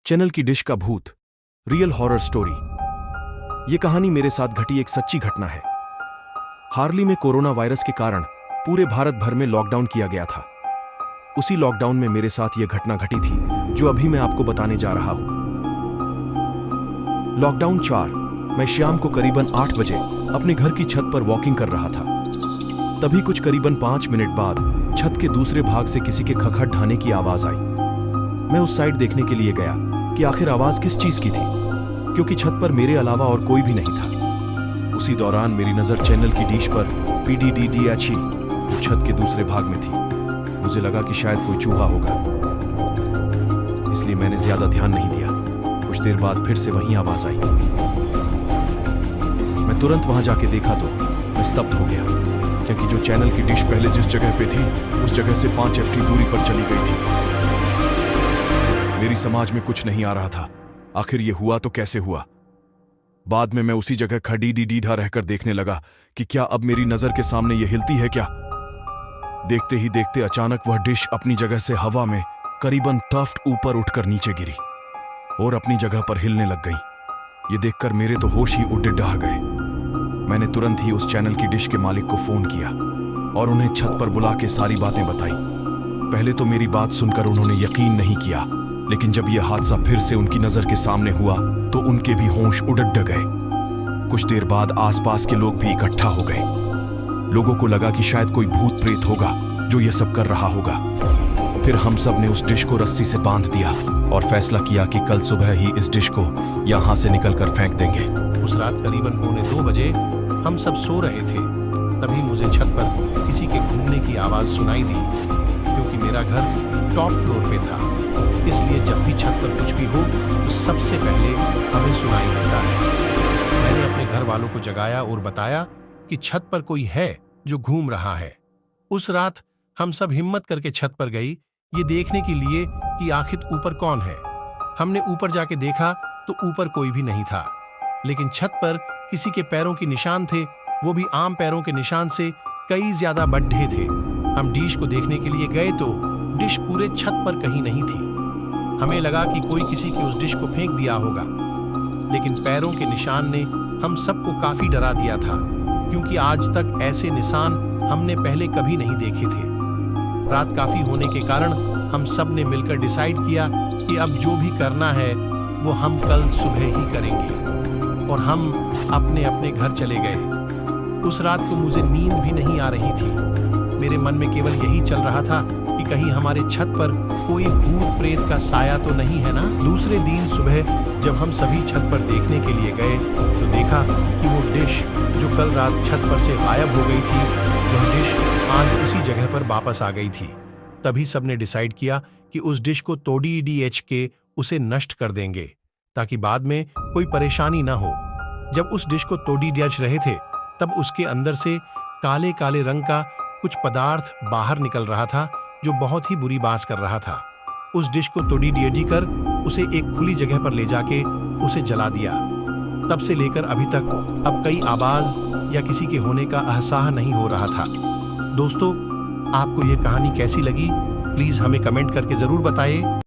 Channel की dish का भूत, रियल हॉरर स्टोरी। ये कहानी मेरे साथ घटी एक सच्ची घटना है। हार्ली में कोरोना वायरस के कारण पूरे भारत भर में लॉकडाउन किया गया था। उसी लॉकडाउन में मेरे साथ यह घटना घटी थी जो अभी मैं आपको बताने जा रहा हूं। लॉकडाउन 4, मैं शाम को करीबन 8 बजे अपने घर की छत पर वॉकिंग कर रहा था। तभी कुछ करीबन 5 मिनट बाद छत के दूसरे भाग से किसी के खखड़ाने की आवाज आई। मैं उस साइड देखने के लिए गया कि आखिर आवाज किस चीज की थी, क्योंकि छत पर मेरे अलावा और कोई भी नहीं था। उसी दौरान मेरी नजर चैनल की डिश पर PDDDH जो छत के दूसरे भाग में थी। मुझे लगा कि शायद कोई चूहा होगा, इसलिए मैंने ज्यादा ध्यान नहीं दिया। कुछ देर बाद फिर से वही आवाज आई। मैं तुरंत वहां जाके देखा तो मैं स्तब्ध हो गया, क्योंकि जो चैनल की डिश पहले जिस जगह पे थी उस जगह से 5 FT दूरी पर चली गई थी। मेरी समझ में कुछ नहीं आ रहा था, आखिर ये हुआ तो कैसे हुआ। बाद में मैं उसी जगह खड़ी डीढ़ा रहकर देखने लगा कि क्या अब मेरी नजर के सामने ये हिलती है क्या। देखते ही देखते अचानक वह डिश अपनी जगह से हवा में करीबन टफ्ट ऊपर उठकर नीचे गिरी और अपनी जगह पर हिलने लग गई। ये देखकर मेरे तो होश ही उड़ डह गए। मैंने तुरंत ही उस चैनल की डिश के मालिक को फोन किया और उन्हें छत पर बुला के सारी बातें बताई। पहले तो मेरी बात सुनकर उन्होंने यकीन नहीं किया, लेकिन जब यह हादसा फिर से उनकी नजर के सामने हुआ तो उनके भी होश उड़ गए। कुछ देर बाद आसपास के लोग भी इकट्ठा हो गए। लोगों को लगा कि शायद कोई भूत प्रेत होगा जो यह सब कर रहा होगा। फिर हम सब ने उस डिश को रस्सी से बांध दिया और फैसला किया कि कल सुबह ही इस डिश को यहां से निकलकर फेंक देंगे। उस रात करीबन 1:45 बजे हम सब सो रहे थे। तभी मुझे छत पर किसी के घूमने की आवाज सुनाई दी, क्योंकि मेरा घर टॉप फ्लोर पे था। इसलिए जब भी छत पर कुछ भी हो तो सबसे पहले हमें सुनाई देता है। मैंने अपने घर वालों को जगाया और बताया कि छत पर कोई है जो घूम रहा है। उस रात हम सब हिम्मत करके छत पर गई, ये देखने के लिए कि आखिर ऊपर कौन है। हमने ऊपर जाके देखा तो ऊपर कोई भी नहीं था, लेकिन छत पर किसी के पैरों के निशान थे, वो भी आम पैरों के निशान से कई ज्यादा बड्ढे थे। हम डिश को देखने के लिए गए तो डिश पूरे छत पर कहीं नहीं थी। हमें लगा कि कोई किसी के उस डिश को फेंक दिया होगा, लेकिन पैरों के निशान ने हम सबको काफी डरा दिया था, क्योंकि आज तक ऐसे निशान हमने पहले कभी नहीं देखे थे। रात काफी होने के कारण हम सब ने मिलकर डिसाइड किया कि अब जो भी करना है वो हम कल सुबह ही करेंगे, और हम अपने अपने घर चले गए। उस रात को मुझे नींद भी नहीं आ रही थी। मेरे मन में केवल यही चल रहा था कि कहीं हमारे छत पर कोई भूत प्रेत का साया तो नहीं है ना। दूसरे दिन सुबह जब हम सभी छत पर देखने के लिए गए तो देखा कि वो डिश जो कल रात छत पर से गायब हो गई थी, वह डिश आज उसी जगह पर वापस आ गई थी। तभी सबने डिसाइड किया कि उस डिश को तोड़ी के उसे नष्ट कर देंगे, ताकि बाद में कोई परेशानी ना हो। जब उस डिश को तोड़ी रहे थे तब उसके अंदर से काले काले रंग का कुछ पदार्थ बाहर निकल रहा था, जो बहुत ही बुरी बात कर रहा था। उस डिश को तोड़ी कर उसे एक खुली जगह पर ले जाके उसे जला दिया। तब से लेकर अभी तक अब कई आवाज या किसी के होने का एहसास नहीं हो रहा था। दोस्तों, आपको यह कहानी कैसी लगी प्लीज हमें कमेंट करके जरूर बताइए।